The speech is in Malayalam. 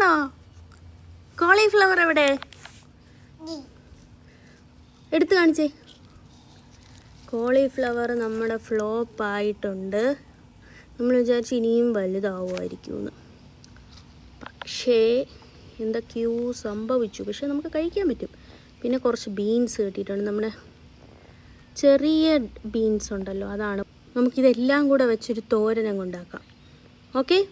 ആണോ? കോളിഫ്ലവർ എവിടെ? എടുത്തു കാണിച്ചേ. കോളിഫ്ലവർ നമ്മുടെ ഫ്ലോപ്പായിട്ടുണ്ട്. നമ്മൾ വിചാരിച്ച് ഇനിയും വലുതാവുമായിരിക്കുമെന്ന്. പക്ഷേ എന്തൊക്കെയോ സംഭവിച്ചു. പക്ഷേ നമുക്ക് കഴിക്കാൻ പറ്റും. പിന്നെ കുറച്ച് ബീൻസ് കിട്ടിയിട്ടുണ്ട്. നമ്മുടെ ചെറിയ ബീൻസ് ഉണ്ടല്ലോ, അതാണ്. നമുക്കിതെല്ലാം കൂടെ വെച്ചൊരു തോരൻ അങ്ങ് ഉണ്ടാക്കാം. ഓക്കെ.